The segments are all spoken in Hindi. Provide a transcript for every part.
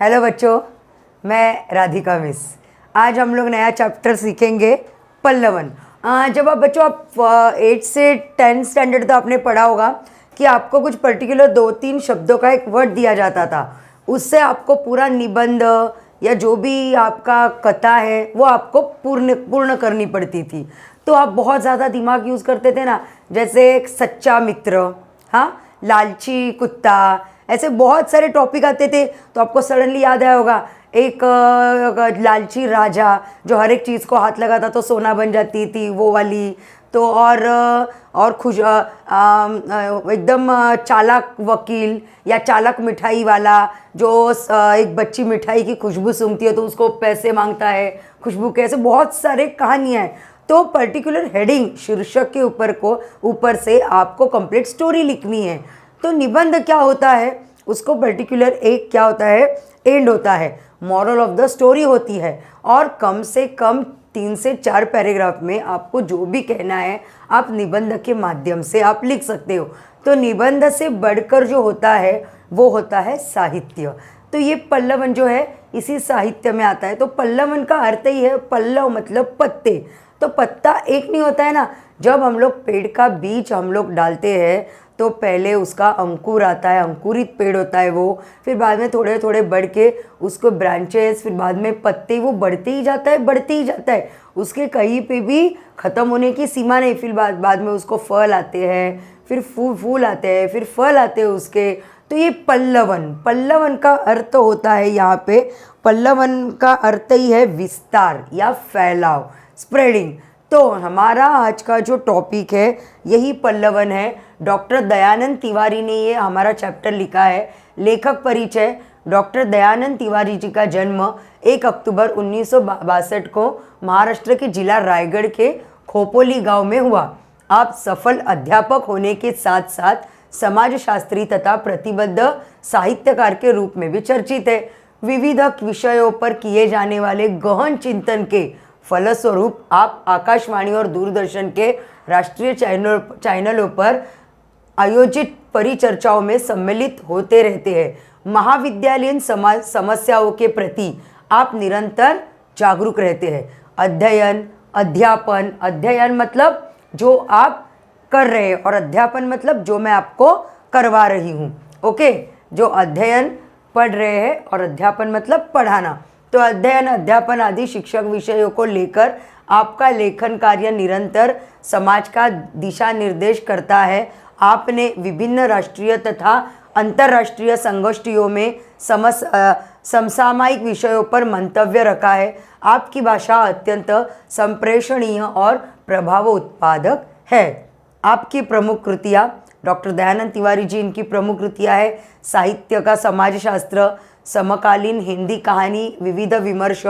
हेलो बच्चों, मैं राधिका मिस। आज हम लोग नया चैप्टर सीखेंगे पल्लवन। जब आप बच्चों आप 8 से 10 स्टैंडर्ड तो आपने पढ़ा होगा कि आपको कुछ पर्टिकुलर 2-3 शब्दों का एक वर्ड दिया जाता था, उससे आपको पूरा निबंध या जो भी आपका कथा है वो आपको पूर्ण करनी पड़ती थी। तो आप बहुत ज़्यादा दिमाग यूज़ करते थे ना, जैसे एक सच्चा मित्र, हाँ, लालची कुत्ता, ऐसे बहुत सारे टॉपिक आते थे। तो आपको सडनली याद आया होगा एक लालची राजा जो हर एक चीज़ को हाथ लगाता तो सोना बन जाती थी, वो वाली। तो और एकदम चालाक वकील या चालाक मिठाई वाला जो एक बच्ची मिठाई की खुशबू सूंघती है तो उसको पैसे मांगता है खुशबू के। ऐसे बहुत सारे कहानियाँ हैं। तो पर्टिकुलर हेडिंग शीर्षक के ऊपर से आपको कंप्लीट स्टोरी लिखनी है। तो निबंध क्या होता है, उसको पर्टिकुलर एक क्या होता है, एंड होता है, मॉरल ऑफ द स्टोरी होती है। और कम से कम 3 से 4 पैराग्राफ में आपको जो भी कहना है आप निबंध के माध्यम से आप लिख सकते हो। तो निबंध से बढ़कर जो होता है वो होता है साहित्य। तो ये पल्लवन जो है इसी साहित्य में आता है। तो पल्लवन का अर्थ ही है, पल्लव मतलब पत्ते। तो पत्ता एक नहीं होता है ना। जब हम लोग पेड़ का बीज हम लोग डालते हैं तो पहले उसका अंकुर आता है, अंकुरित पेड़ होता है वो, फिर बाद में थोड़े थोड़े बढ़ के उसको ब्रांचेस, फिर बाद में पत्ते, वो बढ़ते ही जाता है, बढ़ते ही जाता है। उसके कहीं पे भी ख़त्म होने की सीमा नहीं। फिर बाद में उसको फल आते हैं, फिर फूल आते हैं, फिर फल आते हैं उसके। तो ये पल्लवन का अर्थ होता है, यहाँ पे पल्लवन का अर्थ ही है विस्तार या फैलाव, स्प्रेडिंग। तो हमारा आज का जो टॉपिक है यही पल्लवन है। डॉक्टर दयानंद तिवारी ने ये हमारा चैप्टर लिखा है। लेखक परिचय: डॉक्टर दयानंद तिवारी जी का जन्म 1 अक्टूबर 1962 को महाराष्ट्र के जिला रायगढ़ के खोपोली गांव में हुआ। आप सफल अध्यापक होने के साथ साथ समाजशास्त्री तथा प्रतिबद्ध साहित्यकार के रूप में भी चर्चित है। विविध विषयों पर किए जाने वाले गहन चिंतन के फलस्वरूप आप आकाशवाणी और दूरदर्शन के राष्ट्रीय चैनलों पर आयोजित परिचर्चाओं में सम्मिलित होते रहते हैं। महाविद्यालयीन समाज समस्याओं के प्रति आप निरंतर जागरूक रहते हैं। अध्ययन मतलब जो आप कर रहे हैं और अध्यापन मतलब जो मैं आपको करवा रही हूँ। ओके, जो अध्ययन पढ़ रहे हैं और अध्यापन मतलब पढ़ाना। तो अध्ययन, अध्यापन आदि शिक्षक विषयों को लेकर आपका लेखन कार्य निरंतर समाज का दिशा निर्देश करता है। आपने विभिन्न राष्ट्रीय तथा अंतर्राष्ट्रीय संगोष्ठियों में समसामयिक विषयों पर मंतव्य रखा है। आपकी भाषा अत्यंत संप्रेषणीय और प्रभाव उत्पादक है। आपकी प्रमुख कृतियाँ: डॉक्टर दयानंद तिवारी जी, इनकी प्रमुख कृतियाँ है साहित्य का समाजशास्त्र, समकालीन हिंदी कहानी, विविध विमर्श,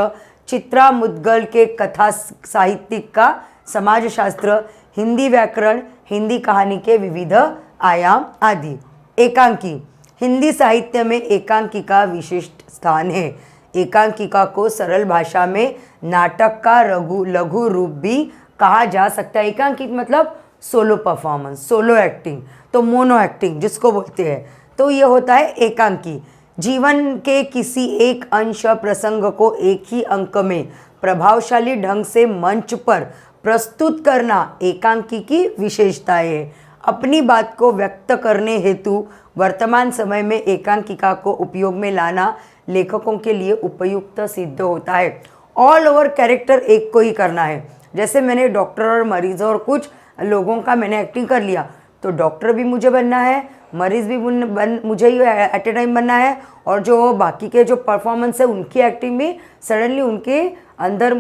चित्रा मुद्गल के कथा साहित्यिक का समाजशास्त्र, हिंदी व्याकरण, हिंदी कहानी के विविध आयाम आदि। एकांकी: हिंदी साहित्य में एकांकी का विशिष्ट स्थान है। एकांकिका को सरल भाषा में नाटक का लघु रूप भी कहा जा सकता है। एकांकिक मतलब सोलो परफॉर्मेंस, सोलो एक्टिंग, तो मोनो एक्टिंग जिसको बोलते हैं। तो ये होता है एकांकी। जीवन के किसी एक अंश प्रसंग को एक ही अंक में प्रभावशाली ढंग से मंच पर प्रस्तुत करना एकांकी की विशेषता है। अपनी बात को व्यक्त करने हेतु वर्तमान समय में एकांकिका को उपयोग में लाना लेखकों के लिए उपयुक्त सिद्ध होता है। ऑल ओवर कैरेक्टर एक को ही करना है। जैसे मैंने डॉक्टर और मरीज और कुछ लोगों का मैंने एक्टिंग कर लिया, तो डॉक्टर भी मुझे बनना है, मरीज भी मुझे ही एट ए टाइम बनना है, और जो बाकी के जो परफॉर्मेंस है उनकी एक्टिंग भी सडनली उनके अंदर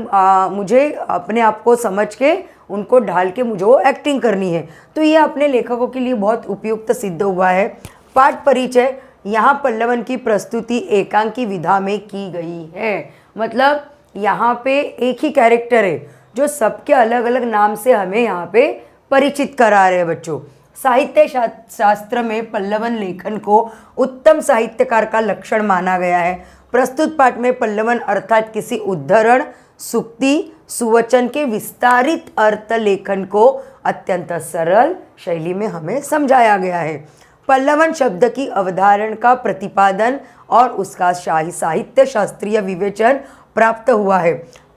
मुझे अपने आप को समझ के उनको ढाल के मुझे वो एक्टिंग करनी है। तो ये अपने लेखकों के लिए बहुत उपयुक्त सिद्ध हुआ है। पाठ परिचय: यहाँ पल्लवन की प्रस्तुति एकांकी विधा में की गई है। मतलब यहाँ पे एक ही कैरेक्टर है जो सबके अलग अलग नाम से हमें यहाँ पे परिचित करा रहे हैं बच्चों। साहित्य शास्त्र में पल्लवन लेखन को उत्तम साहित्यकार का लक्षण माना गया है। प्रस्तुत पाठ में पल्लवन अर्थात किसी उद्धरण, सूक्ति, सुवचन के विस्तारित अर्थ लेखन को अत्यंत सरल शैली में हमें समझाया गया है। पल्लवन शब्द की अवधारण का प्रतिपादन और उसका शाही साहित्य शास्त्रीय विवेचन प्राप्त हुआ है।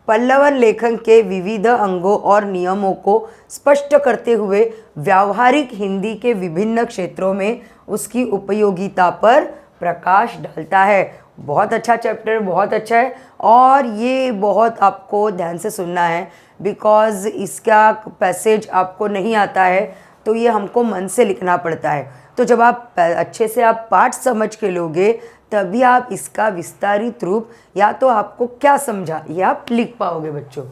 पल्लवन लेखन के विविध अंगों और नियमों को स्पष्ट करते हुए व्यावहारिक हिंदी के विभिन्न क्षेत्रों में उसकी उपयोगिता पर प्रकाश डालता है। बहुत अच्छा चैप्टर, बहुत अच्छा है और ये बहुत आपको ध्यान से सुनना है, बिकॉज़ इसका पैसेज आपको नहीं आता है तो ये हमको मन से लिखना पड़ता है। तो जब आप अच्छे से आप पाठ समझ के लोगे तभी आप इसका विस्तारित रूप या तो आपको क्या समझा ये आप लिख पाओगे बच्चों।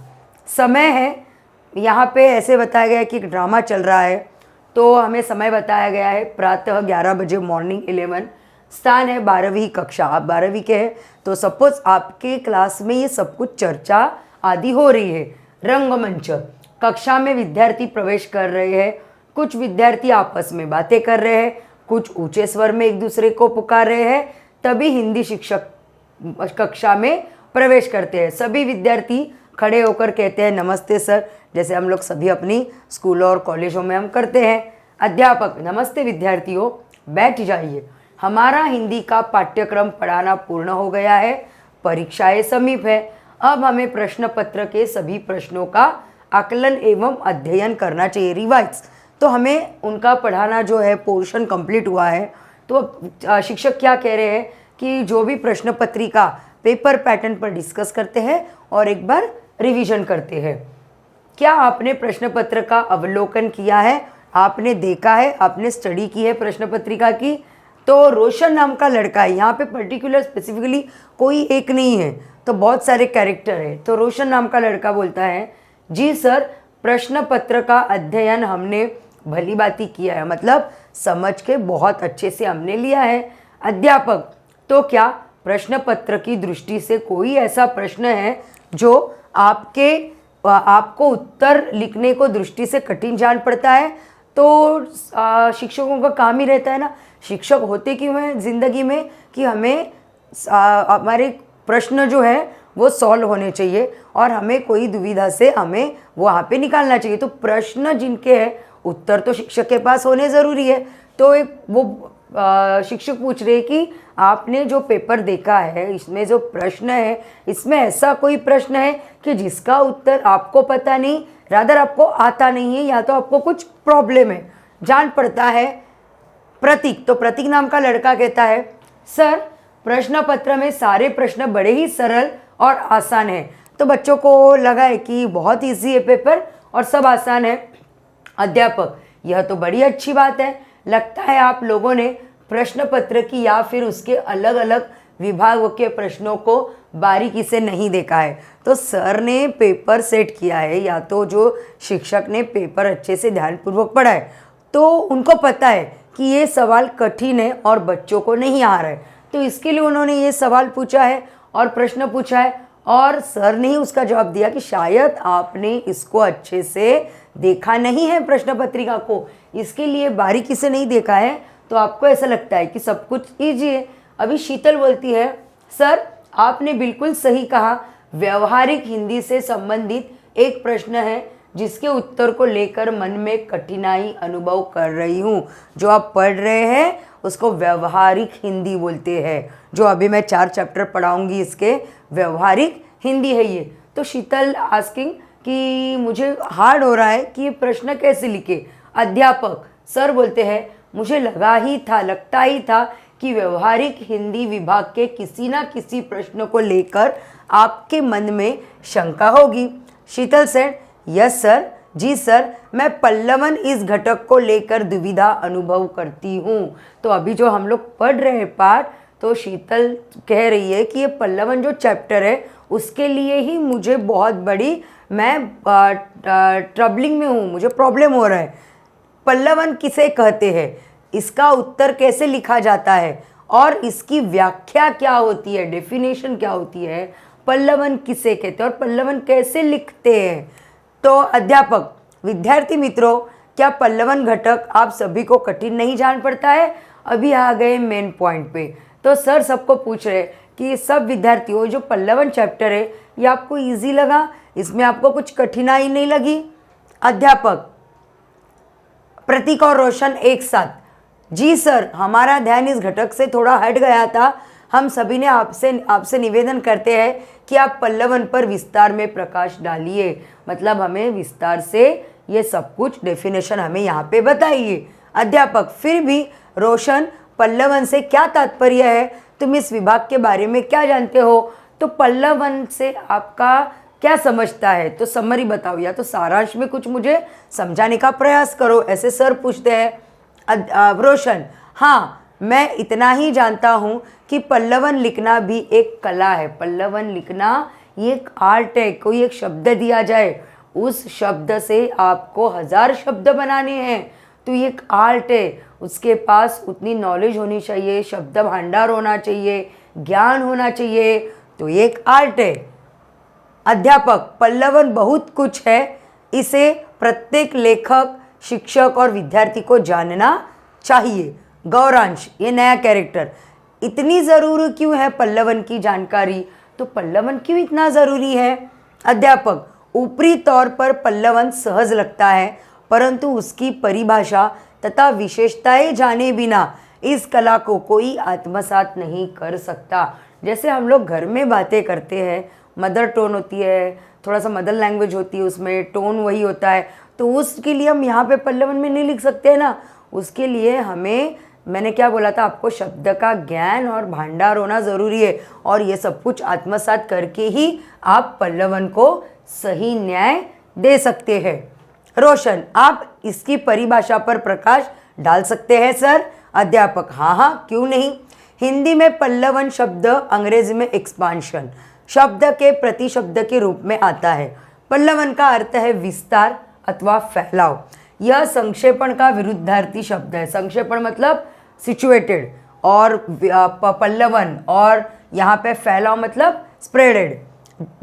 समय है, यहाँ पे ऐसे बताया गया है कि एक ड्रामा चल रहा है, तो हमें समय बताया गया है प्रातः 11 बजे, मॉर्निंग 11। स्थान है 12वीं कक्षा, आप 12वीं के हैं तो सपोज आपके क्लास में ये सब कुछ चर्चा आदि हो रही है। रंगमंच, कक्षा में विद्यार्थी प्रवेश कर रहे हैं, कुछ विद्यार्थी आपस में बातें कर रहे हैं, कुछ ऊंचे स्वर में एक दूसरे को पुकार रहे हैं, तभी हिंदी शिक्षक कक्षा में प्रवेश करते हैं। सभी विद्यार्थी खड़े होकर कहते हैं नमस्ते सर, जैसे हम लोग सभी अपनी स्कूलों और कॉलेजों में हम करते हैं। अध्यापक, नमस्ते विद्यार्थियों, बैठ जाइए, हमारा हिंदी का पाठ्यक्रम पढ़ाना पूर्ण हो गया है, परीक्षाएं समीप है, अब हमें प्रश्न पत्र के सभी प्रश्नों का आकलन एवं अध्ययन करना चाहिए, रिवाइज। तो हमें उनका पढ़ाना जो है पोर्शन कंप्लीट हुआ है, तो शिक्षक क्या कह रहे हैं कि जो भी प्रश्न पत्रिका पेपर पैटर्न पर डिस्कस करते हैं और एक बार रिवीजन करते हैं। क्या आपने प्रश्न पत्र का अवलोकन किया है, आपने देखा है, आपने स्टडी की है प्रश्न पत्रिका की? तो रोशन नाम का लड़का है, यहाँ पे पर्टिकुलर स्पेसिफिकली कोई एक नहीं है, तो बहुत सारे कैरेक्टर है। तो रोशन नाम का लड़का बोलता है जी सर, प्रश्न पत्र का अध्ययन हमने भली बाती किया है, मतलब समझ के बहुत अच्छे से हमने लिया है। अध्यापक, तो क्या प्रश्न पत्र की दृष्टि से कोई ऐसा प्रश्न है जो आपको उत्तर लिखने को दृष्टि से कठिन जान पड़ता है? तो शिक्षकों का काम ही रहता है ना, शिक्षक होते क्यों हैं ज़िंदगी में कि हमें हमारे प्रश्न जो है वो सॉल्व होने चाहिए और हमें कोई दुविधा से हमें वहाँ पे निकालना चाहिए। तो प्रश्न जिनके हैं उत्तर तो शिक्षक के पास होने ज़रूरी है। तो एक वो शिक्षक पूछ रहे कि आपने जो पेपर देखा है इसमें जो प्रश्न है, इसमें ऐसा कोई प्रश्न है कि जिसका उत्तर आपको पता नहीं, रादर आपको आता नहीं है, या तो आपको कुछ प्रॉब्लम है, जान पड़ता है? प्रतीक, तो प्रतीक नाम का लड़का कहता है सर, प्रश्न पत्र में सारे प्रश्न बड़े ही सरल और आसान हैं। तो बच्चों को लगा है कि बहुत ईजी है पेपर और सब आसान है। अध्यापक, यह तो बड़ी अच्छी बात है, लगता है आप लोगों ने प्रश्न पत्र की या फिर उसके अलग अलग विभागों के प्रश्नों को बारीकी से नहीं देखा है। तो सर ने पेपर सेट किया है, या तो जो शिक्षक ने पेपर अच्छे से ध्यानपूर्वक पढ़ा है, तो उनको पता है कि ये सवाल कठिन है और बच्चों को नहीं आ रहा है, तो इसके लिए उन्होंने ये सवाल पूछा है और प्रश्न पूछा है, और सर ने ही उसका जवाब दिया कि शायद आपने इसको अच्छे से देखा नहीं है प्रश्न पत्रिका को, इसके लिए बारीकी से नहीं देखा है, तो आपको ऐसा लगता है कि सब कुछ ईजी है। अभी शीतल बोलती है सर, आपने बिल्कुल सही कहा, व्यवहारिक हिंदी से संबंधित एक प्रश्न है जिसके उत्तर को लेकर मन में कठिनाई अनुभव कर रही हूँ। जो आप पढ़ रहे हैं उसको व्यवहारिक हिंदी बोलते हैं, जो अभी मैं 4 चैप्टर पढ़ाऊंगी इसके, व्यवहारिक हिंदी है ये। तो शीतल आस्किंग कि मुझे हार्ड हो रहा है कि ये प्रश्न कैसे लिखे। अध्यापक, सर बोलते हैं मुझे लगता ही था कि व्यवहारिक हिंदी विभाग के किसी ना किसी प्रश्न को लेकर आपके मन में शंका होगी। शीतल सेठ, यस सर, जी सर, मैं पल्लवन इस घटक को लेकर दुविधा अनुभव करती हूँ। तो अभी जो हम लोग पढ़ रहे हैं पाठ, तो शीतल कह रही है कि ये पल्लवन जो चैप्टर है उसके लिए ही मुझे बहुत बड़ी, मैं ट्रबलिंग में हूँ, मुझे प्रॉब्लम हो रहा है। पल्लवन किसे कहते हैं, इसका उत्तर कैसे लिखा जाता है और इसकी व्याख्या क्या होती है, डेफिनेशन क्या होती है, पल्लवन किसे कहते हैं और पल्लवन कैसे लिखते हैं। तो अध्यापक, विद्यार्थी मित्रों, क्या पल्लवन घटक आप सभी को कठिन नहीं जान पड़ता है? अभी आ गए मेन पॉइंट पे। तो सर सबको पूछ रहे कि सब विद्यार्थियों, जो पल्लवन चैप्टर है ये आपको इजी लगा, इसमें आपको कुछ कठिनाई नहीं लगी? अध्यापक, प्रतीक और रोशन एक साथ, जी सर, हमारा ध्यान इस घटक से थोड़ा हट गया था, हम सभी ने आपसे निवेदन करते हैं कि आप पल्लवन पर विस्तार में प्रकाश डालिए। मतलब हमें विस्तार से ये सब कुछ डेफिनेशन हमें यहाँ पे बताइए। अध्यापक, फिर भी रोशन, पल्लवन से क्या तात्पर्य है? तुम इस विभाग के बारे में क्या जानते हो? तो पल्लवन से आपका क्या समझता है? तो समरी बताओ, या तो सारांश में कुछ मुझे समझाने का प्रयास करो, ऐसे सर पूछते हैं। रोशन, हाँ, मैं इतना ही जानता हूँ कि पल्लवन लिखना भी एक कला है। पल्लवन लिखना ये एक आर्ट है। कोई एक शब्द दिया जाए, उस शब्द से आपको 1000 शब्द बनाने हैं, तो ये एक आर्ट है। उसके पास उतनी नॉलेज होनी चाहिए, शब्द भंडार होना चाहिए, ज्ञान होना चाहिए, तो ये एक आर्ट है। अध्यापक, पल्लवन बहुत कुछ है, इसे प्रत्येक लेखक, शिक्षक और विद्यार्थी को जानना चाहिए। गौरांश, ये नया कैरेक्टर, इतनी ज़रूरी क्यों है पल्लवन की जानकारी? तो पल्लवन क्यों इतना ज़रूरी है? अध्यापक, ऊपरी तौर पर पल्लवन सहज लगता है, परंतु उसकी परिभाषा तथा विशेषताएं जाने बिना इस कला को कोई आत्मसात नहीं कर सकता। जैसे हम लोग घर में बातें करते हैं, मदर टोन होती है, थोड़ा सा मदर लैंग्वेज होती है, उसमें टोन वही होता है, तो उसके लिए हम यहाँ पे पल्लवन में नहीं लिख सकते हैं ना। उसके लिए हमें, मैंने क्या बोला था आपको, शब्द का ज्ञान और भंडार होना ज़रूरी है, और ये सब कुछ आत्मसात करके ही आप पल्लवन को सही न्याय दे सकते हैं। रोशन, आप इसकी परिभाषा पर प्रकाश डाल सकते हैं सर? अध्यापक, हाँ हाँ, क्यों नहीं। हिंदी में पल्लवन शब्द अंग्रेजी में एक्सपांशन शब्द के प्रतिशब्द के रूप में आता है। पल्लवन का अर्थ है विस्तार अथवा फैलाव। यह संक्षेपण का विरुद्धार्थी शब्द है। संक्षेपण मतलब सिचुएटेड, और पल्लवन, और यहाँ पे फैलाव मतलब स्प्रेडेड।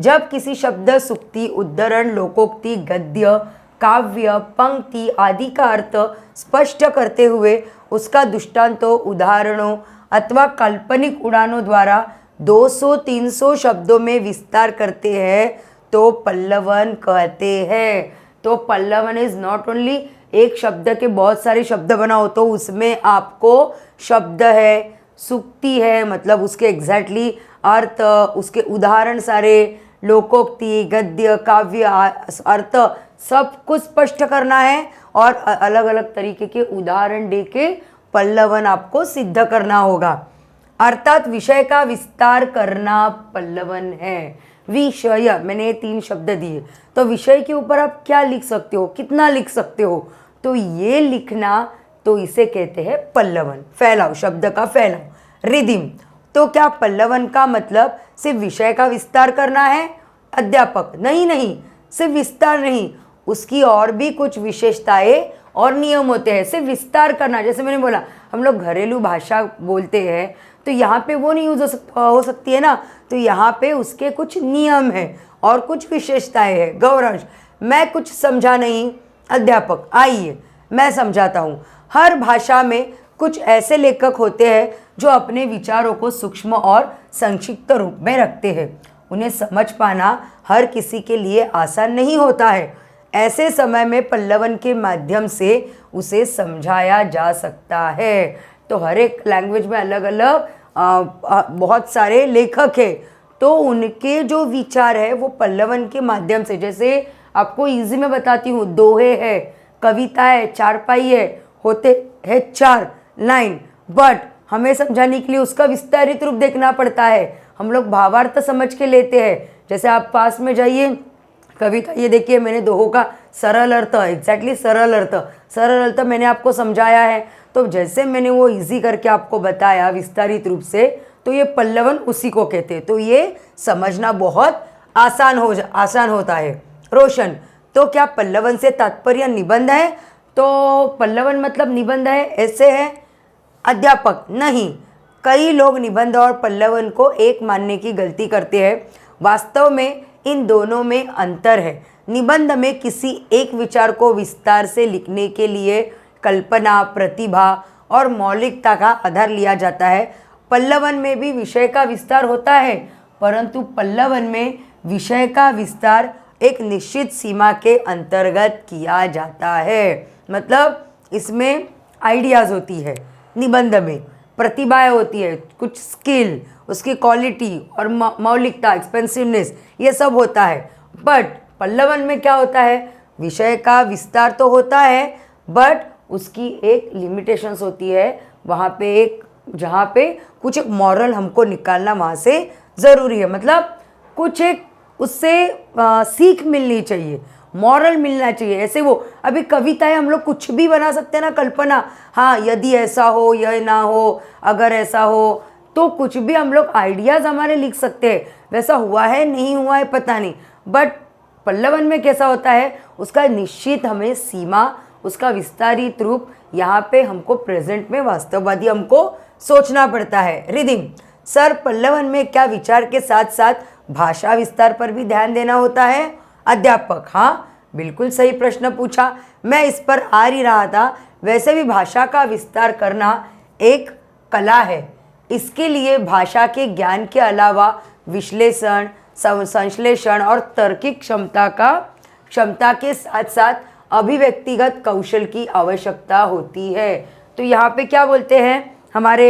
जब किसी शब्द, सुक्ति, उद्धरण, लोकोक्ति, गद्य, काव्य, पंक्ति आदि का अर्थ स्पष्ट करते हुए उसका दृष्टांतों, उदाहरणों अथवा काल्पनिक उड़ानों द्वारा 200-300 शब्दों में विस्तार करते हैं तो पल्लवन कहते हैं। तो पल्लवन इज नॉट ओनली एक शब्द के बहुत सारे शब्द बनाओ, तो उसमें आपको शब्द है, सुक्ति है, मतलब उसके एग्जैक्टली अर्थ, उसके उदाहरण सारे, लोकोक्ति, गद्य, काव्य, अर्थ सब कुछ स्पष्ट करना है, और अलग अलग तरीके के उदाहरण देके पल्लवन आपको सिद्ध करना होगा। अर्थात विषय का विस्तार करना पल्लवन है। विषय, मैंने ये 3 शब्द दिए, तो विषय के ऊपर आप क्या लिख सकते हो, कितना लिख सकते हो, तो ये लिखना, तो इसे कहते हैं पल्लवन। फैलाव, शब्द का फैलाव। रिदिम, तो क्या पल्लवन का मतलब सिर्फ विषय का विस्तार करना है? अध्यापक, नहीं नहीं, सिर्फ विस्तार नहीं, उसकी और भी कुछ विशेषताएं और नियम होते हैं। सिर्फ विस्तार करना, जैसे मैंने बोला हम लोग घरेलू भाषा बोलते हैं, तो यहाँ पे वो नहीं यूज हो सकती है ना, तो यहाँ पे उसके कुछ नियम हैं और कुछ विशेषताएं हैं। गौरांश, मैं कुछ समझा नहीं। अध्यापक, आइए मैं समझाता हूँ। हर भाषा में कुछ ऐसे लेखक होते हैं जो अपने विचारों को सूक्ष्म और संक्षिप्त रूप में रखते हैं। उन्हें समझ पाना हर किसी के लिए आसान नहीं होता है। ऐसे समय में पल्लवन के माध्यम से उसे समझाया जा सकता है। तो हर एक लैंग्वेज में अलग अलग बहुत सारे लेखक हैं, तो उनके जो विचार है वो पल्लवन के माध्यम से, जैसे आपको इजी में बताती हूँ, दोहे है, कविता है, चारपाई है, होते हैं 4 लाइन, बट हमें समझाने के लिए उसका विस्तारित रूप देखना पड़ता है। हम लोग भावार्थ समझ के लेते हैं। जैसे आप पास में जाइए, कविता ये देखिए, मैंने दोहों का सरल अर्थ, एग्जैक्टली सरल अर्थ मैंने आपको समझाया है। तो जैसे मैंने वो इजी करके आपको बताया विस्तारित रूप से, तो ये पल्लवन उसी को कहते हैं। तो ये समझना बहुत आसान होता है। रोशन, तो क्या पल्लवन से तात्पर्य निबंध है? तो पल्लवन मतलब निबंध है, ऐसे है? अध्यापक, नहीं, कई लोग निबंध और पल्लवन को एक मानने की गलती करते हैं। वास्तव में इन दोनों में अंतर है। निबंध में किसी एक विचार को विस्तार से लिखने के लिए कल्पना, प्रतिभा और मौलिकता का आधार लिया जाता है। पल्लवन में भी विषय का विस्तार होता है, परंतु पल्लवन में विषय का विस्तार एक निश्चित सीमा के अंतर्गत किया जाता है। मतलब इसमें आइडियाज़ होती है, निबंध में प्रतिभाएं होती है, कुछ स्किल, उसकी क्वालिटी और मौलिकता, एक्सपेंसिवनेस, ये सब होता है। बट पल्लवन में क्या होता है, विषय का विस्तार तो होता है बट उसकी एक लिमिटेशंस होती है। वहाँ पे एक, जहाँ पे कुछ एक मॉरल हमको निकालना वहाँ से ज़रूरी है, मतलब कुछ एक उससे सीख मिलनी चाहिए, मॉरल मिलना चाहिए। ऐसे वो अभी कविताएं हम लोग कुछ भी बना सकते हैं ना, कल्पना, हाँ यदि ऐसा हो, यह ना हो, अगर ऐसा हो, तो कुछ भी हम लोग आइडियाज़ हमारे लिख सकते हैं। वैसा हुआ है नहीं हुआ है पता नहीं, बट पल्लवन में कैसा होता है, उसका निश्चित हमें सीमा, उसका विस्तारित रूप, यहाँ पे हमको प्रेजेंट में वास्तववादी हमको सोचना पड़ता है। रिदिम सर, पल्लवन में क्या विचार के साथ साथ भाषा विस्तार पर भी ध्यान देना होता है? अध्यापक हाँ, बिल्कुल सही प्रश्न पूछा, मैं इस पर आ ही रहा था। वैसे भी भाषा का विस्तार करना एक कला है। इसके लिए भाषा के ज्ञान के अलावा विश्लेषण, संश्लेषण और तार्किक क्षमता के साथ साथ अभिव्यक्तिगत कौशल की आवश्यकता होती है। तो यहाँ पे क्या बोलते हैं हमारे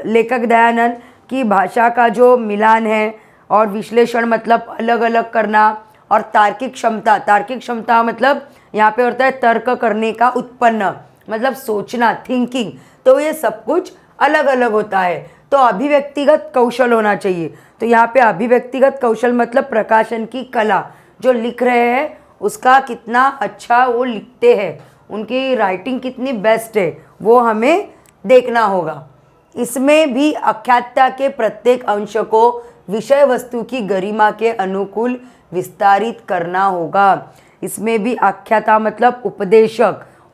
लेखक दयानंद की, भाषा का जो मिलान है और विश्लेषण मतलब अलग अलग करना, और तार्किक क्षमता मतलब यहाँ पे होता है तर्क करने का, उत्पन्न मतलब सोचना, थिंकिंग, तो ये सब कुछ अलग अलग होता है। तो अभिव्यक्तिगत कौशल होना चाहिए। तो यहाँ पे अभिव्यक्तिगत कौशल मतलब प्रकाशन की कला, जो लिख रहे हैं उसका कितना अच्छा वो लिखते हैं, उनकी राइटिंग कितनी बेस्ट है, वो हमें देखना होगा। इसमें भी आख्याता के प्रत्येक अंश को विषय वस्तु की गरिमा के अनुकूल विस्तारित करना होगा। इसमें भी आख्याता मतलब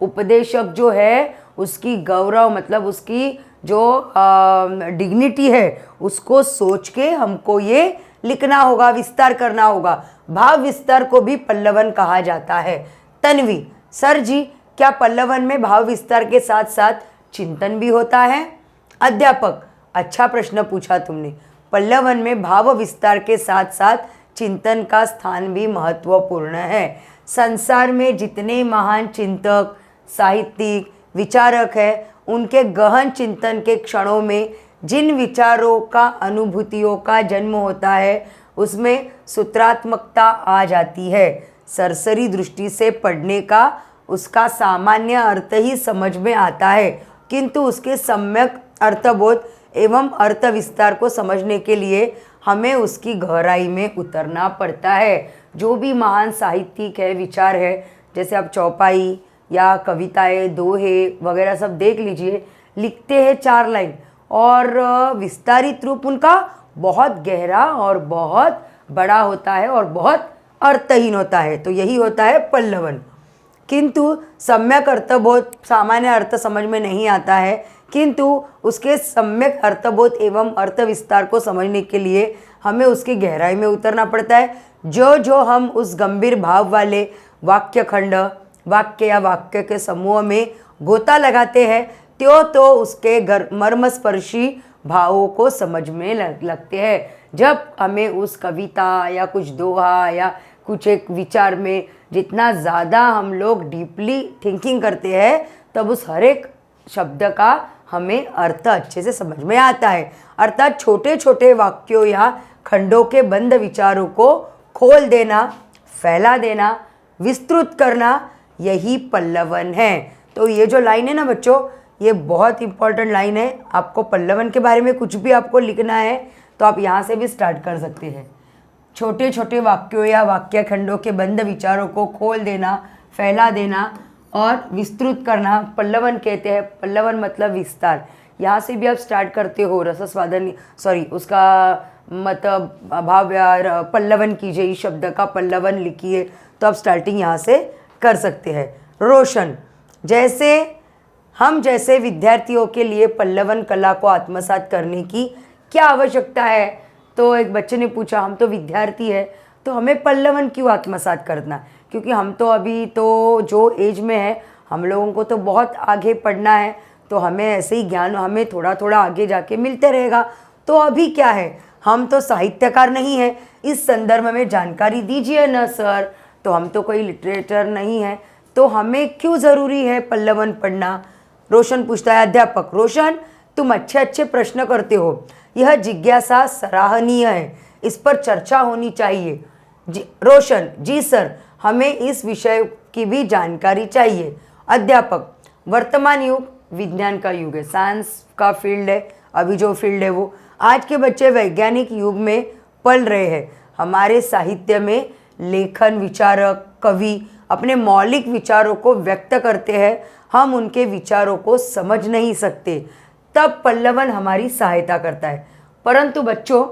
उपदेशक जो है उसकी गौरव मतलब उसकी जो डिग्निटी है उसको सोच के हमको ये लिखना होगा, विस्तार करना होगा। भाव विस्तार को भी पल्लवन कहा जाता है। तन्वी सर जी, क्या पल्लवन में भाव विस्तार के साथ साथ चिंतन भी होता है? अध्यापक अच्छा प्रश्न पूछा तुमने। पल्लवन में भाव विस्तार के साथ साथ चिंतन का स्थान भी महत्वपूर्ण है। संसार में जितने महान चिंतक, साहित्यिक, विचारक हैं, उनके गहन चिंतन के क्षणों में जिन विचारों का, अनुभूतियों का जन्म होता है उसमें सूत्रात्मकता आ जाती है। सरसरी दृष्टि से पढ़ने का उसका सामान्य अर्थ ही समझ में आता है, किंतु उसके सम्यक अर्थबोध एवं अर्थ विस्तार को समझने के लिए हमें उसकी गहराई में उतरना पड़ता है। जो भी महान साहित्यिक है, विचार है, जैसे आप चौपाई या कविताएं, दोहे वगैरह सब देख लीजिए, लिखते हैं 4 लाइन और विस्तारित रूप उनका बहुत गहरा और बहुत बड़ा होता है और बहुत अर्थहीन होता है। तो यही होता है पल्लवन। किंतु सम्यक अर्थबोध, सामान्य अर्थ समझ में नहीं आता है, किंतु उसके सम्यक अर्थबोध एवं अर्थ विस्तार को समझने के लिए हमें उसकी गहराई में उतरना पड़ता है। जो हम उस गंभीर भाव वाले वाक्य खंड, वाक्य या वाक्य के समूह में गोता लगाते हैं, तो उसके मर्मस्पर्शी भावों को समझ में लगते हैं। जब हमें उस कविता या कुछ दोहा या कुछ एक विचार में जितना ज़्यादा हम लोग डीपली थिंकिंग करते हैं, तब उस हर एक शब्द का हमें अर्थ अच्छे से समझ में आता है। अर्थात छोटे छोटे वाक्यों या खंडों के बंद विचारों को खोल देना, फैला देना, विस्तृत करना, यही पल्लवन है। तो ये जो लाइन है ना बच्चों, ये बहुत इंपॉर्टेंट लाइन है। आपको पल्लवन के बारे में कुछ भी आपको लिखना है तो आप यहाँ से भी स्टार्ट कर सकते हैं। छोटे छोटे वाक्यों या वाक्य खंडों के बंद विचारों को खोल देना, फैला देना और विस्तृत करना पल्लवन कहते हैं। पल्लवन मतलब विस्तार। यहाँ से भी आप स्टार्ट करते हो रसस्वादन, उसका मतलब भाव या पल्लवन कीजिए, इस शब्द का पल्लवन लिखिए, तो आप स्टार्टिंग यहाँ से कर सकते हैं। रोशन हम जैसे विद्यार्थियों के लिए पल्लवन कला को आत्मसात करने की क्या आवश्यकता है? तो एक बच्चे ने पूछा, हम तो विद्यार्थी है तो हमें पल्लवन क्यों आत्मसात करना? क्योंकि हम तो अभी तो जो एज में है, हम लोगों को तो बहुत आगे पढ़ना है, तो हमें ऐसे ही ज्ञान हमें थोड़ा थोड़ा आगे जाके मिलते रहेगा। तो अभी क्या है, हम तो साहित्यकार नहीं है, इस संदर्भ में जानकारी दीजिए ना सर। तो हम तो कोई लिटरेचर नहीं है, तो हमें क्यों ज़रूरी है पल्लवन पढ़ना? रोशन पूछता है। अध्यापक रोशन, तुम अच्छे प्रश्न करते हो। यह जिज्ञासा सराहनीय है, इस पर चर्चा होनी चाहिए। रोशन, जी सर, हमें इस विषय की भी जानकारी चाहिए। अध्यापक, वर्तमान युग विज्ञान का युग है, साइंस का फील्ड है, अभी जो फील्ड है वो। आज के बच्चे वैज्ञानिक युग में पल रहे हैं। हमारे साहित्य में लेखन, विचारक, कवि अपने मौलिक विचारों को व्यक्त करते हैं, हम उनके विचारों को समझ नहीं सकते, तब पल्लवन हमारी सहायता करता है। परंतु बच्चों,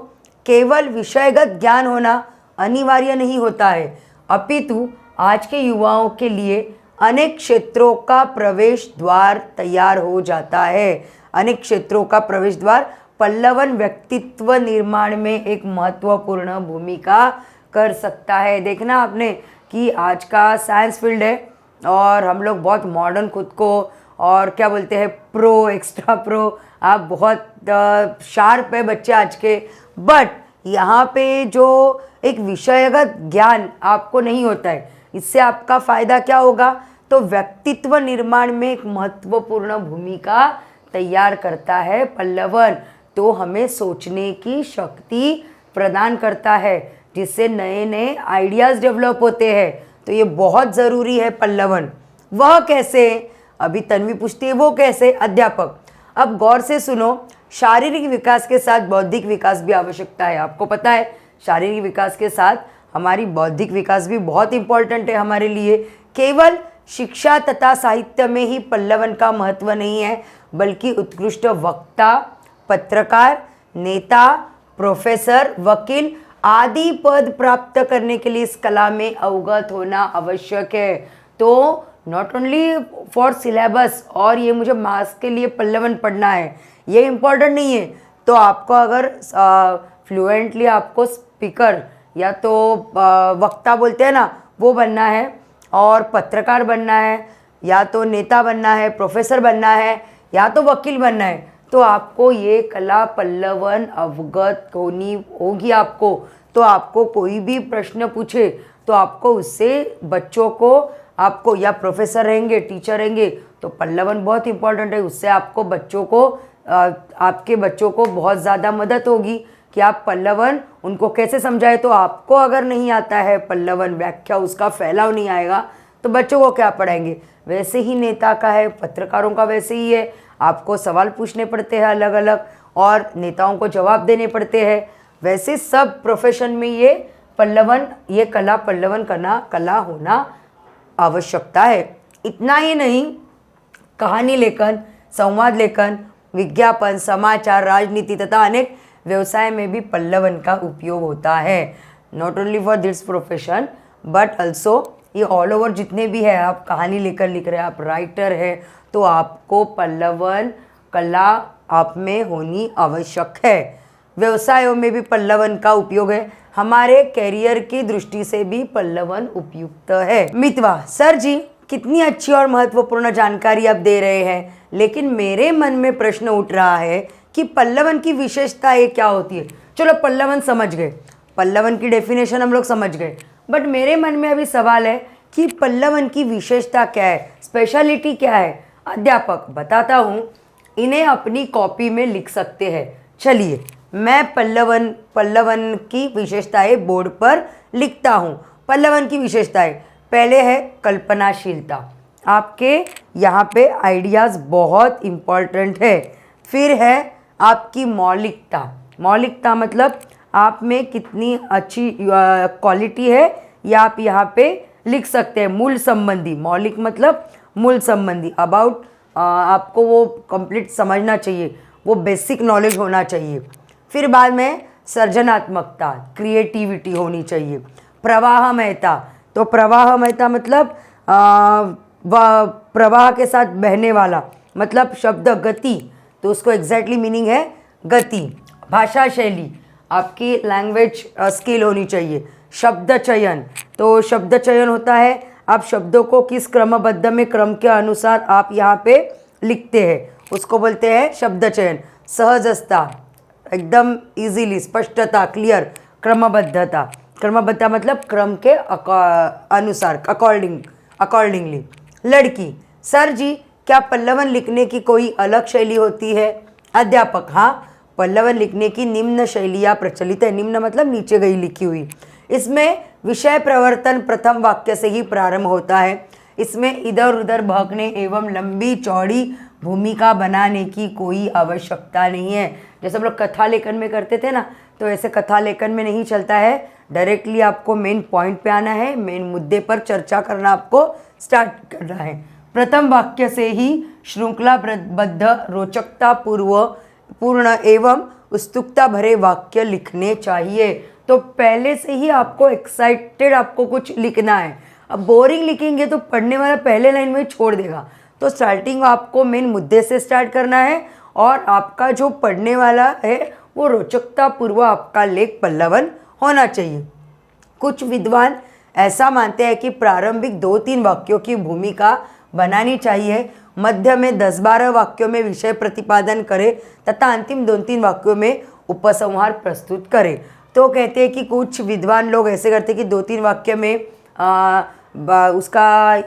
केवल विषयगत ज्ञान होना अनिवार्य नहीं होता है, अपितु आज के युवाओं के लिए अनेक क्षेत्रों का प्रवेश द्वार तैयार हो जाता है। अनेक क्षेत्रों का प्रवेश द्वार पल्लवन व्यक्तित्व निर्माण में एक महत्वपूर्ण भूमिका कर सकता है। देखना आपने कि आज का साइंस फील्ड है और हम लोग बहुत मॉडर्न खुद को और क्या बोलते हैं प्रो, एक्स्ट्रा प्रो, आप बहुत शार्प है बच्चे आज के, बट यहाँ पे जो एक विषयगत ज्ञान आपको नहीं होता है, इससे आपका फ़ायदा क्या होगा? तो व्यक्तित्व निर्माण में एक महत्वपूर्ण भूमिका तैयार करता है पल्लवन। तो हमें सोचने की शक्ति प्रदान करता है, जिससे नए नए आइडियाज़ डेवलप होते हैं। तो ये बहुत ज़रूरी है पल्लवन। वह कैसे? अभी तन्वी पूछती है वो कैसे? अध्यापक, अब गौर से सुनो, शारीरिक विकास के साथ बौद्धिक विकास भी आवश्यकता है। आपको पता है शारीरिक विकास के साथ हमारी बौद्धिक विकास भी बहुत इंपॉर्टेंट है हमारे लिए। केवल शिक्षा तथा साहित्य में ही पल्लवन का महत्व नहीं है, बल्कि उत्कृष्ट वक्ता, पत्रकार, नेता, प्रोफेसर, वकील आदि पद प्राप्त करने के लिए इस कला में अवगत होना आवश्यक है। तो नॉट ओनली फॉर सिलेबस और ये मुझे मार्क्स के लिए पल्लवन पढ़ना है, ये इम्पोर्टेंट नहीं है। तो आपको अगर फ्लुएंटली आपको स्पीकर या तो वक्ता बोलते हैं ना वो बनना है, और पत्रकार बनना है, या तो नेता बनना है, प्रोफेसर बनना है, या तो वकील बनना है, तो आपको ये कला पल्लवन अवगत होनी होगी आपको। तो आपको कोई भी प्रश्न पूछे तो आपको उससे बच्चों को, आपको या प्रोफेसर रहेंगे, टीचर रहेंगे, तो पल्लवन बहुत इंपॉर्टेंट है। उससे आपको बच्चों को, आपके बच्चों को बहुत ज़्यादा मदद होगी कि आप पल्लवन उनको कैसे समझाए। तो आपको अगर नहीं आता है पल्लवन व्याख्या, उसका फैलाव नहीं आएगा, तो बच्चों को क्या पढ़ाएंगे? वैसे ही नेता का है, पत्रकारों का वैसे ही है, आपको सवाल पूछने पड़ते हैं अलग अलग और नेताओं को जवाब देने पड़ते हैं। वैसे सब प्रोफेशन में ये पल्लवन, ये कला पल्लवन कला होना आवश्यकता है। इतना ही नहीं, कहानी लेखन, संवाद लेखन, विज्ञापन, समाचार, राजनीति तथा अनेक व्यवसाय में भी पल्लवन का उपयोग होता है। Not only for this profession but also ये ऑल ओवर जितने भी है, आप कहानी लेकर लिख रहे हैं, आप राइटर है, तो आपको पल्लवन कला आप में होनी आवश्यक है। व्यवसायों में भी पल्लवन का उपयोग है, हमारे कैरियर की दृष्टि से भी पल्लवन उपयुक्त है। मितवा, सर जी कितनी अच्छी और महत्वपूर्ण जानकारी आप दे रहे हैं, लेकिन मेरे मन में प्रश्न उठ रहा है कि पल्लवन की विशेषताएं क्या होती है। चलो पल्लवन समझ गए, पल्लवन की डेफिनेशन हम लोग समझ गए, बट मेरे मन में अभी सवाल है कि पल्लवन की विशेषता क्या है, स्पेशलिटी क्या है। अध्यापक, बताता हूँ, इन्हें अपनी कॉपी में लिख सकते हैं। चलिए मैं पल्लवन की विशेषताएं बोर्ड पर लिखता हूँ। पल्लवन की विशेषताएं, पहले है कल्पनाशीलता, आपके यहाँ पे आइडियाज़ बहुत इम्पॉर्टेंट है। फिर है आपकी मौलिकता, मौलिकता मतलब आप में कितनी अच्छी क्वालिटी है, या आप यहाँ पे लिख सकते हैं मूल संबंधी। मौलिक मतलब मूल संबंधी, अबाउट आपको वो कंप्लीट समझना चाहिए, वो बेसिक नॉलेज होना चाहिए। फिर बाद में सृजनात्मकता, क्रिएटिविटी होनी चाहिए। प्रवाहमयता, तो प्रवाहमयता मतलब प्रवाह के साथ बहने वाला, मतलब शब्द गति, तो उसको एग्जैक्टली मीनिंग है गति। भाषा शैली, आपकी लैंग्वेज स्किल होनी चाहिए। शब्द चयन, तो शब्द चयन होता है आप शब्दों को किस क्रमबद्ध में, क्रम के अनुसार आप यहाँ पे लिखते हैं, उसको बोलते हैं शब्द चयन। सहजता, एकदम इजीली, स्पष्टता, क्लियर। क्रमबद्धता, क्रमबद्धता मतलब क्रम के अनुसार, अकॉर्डिंगली। लड़की, सर जी क्या पल्लवन लिखने की कोई अलग शैली होती है? अध्यापक, हाँ, पल्लवन लिखने की निम्न शैलियाँ प्रचलित है। निम्न मतलब नीचे गई लिखी हुई। इसमें विषय प्रवर्तन प्रथम वाक्य से ही प्रारंभ होता है। इसमें इधर उधर भौंकने एवं लंबी चौड़ी भूमिका बनाने की कोई आवश्यकता नहीं है। जैसे हम लोग कथा लेखन में करते थे ना, तो ऐसे कथा लेखन में नहीं चलता है। डायरेक्टली आपको मेन पॉइंट पे आना है, मेन मुद्दे पर चर्चा करना आपको स्टार्ट करना है। प्रथम वाक्य से ही श्रृंखलाबद्ध रोचकता पूर्ण एवं उत्सुकता भरे वाक्य लिखने चाहिए। तो पहले से ही आपको एक्साइटेड आपको कुछ लिखना है। अब बोरिंग लिखेंगे तो पढ़ने वाला पहले लाइन में छोड़ देगा। तो स्टार्टिंग आपको मेन मुद्दे से स्टार्ट करना है और आपका जो पढ़ने वाला है वो रोचकता पूर्व आपका लेख पल्लवन होना चाहिए। कुछ विद्वान ऐसा मानते हैं कि प्रारंभिक 2-3 वाक्यों की भूमिका बनानी चाहिए, मध्य में 10-12 वाक्यों में विषय प्रतिपादन करे तथा अंतिम 2-3 वाक्यों में उपसंहार प्रस्तुत करे। तो कहते हैं कि कुछ विद्वान लोग ऐसे करते हैं कि 2-3 वाक्य में उसका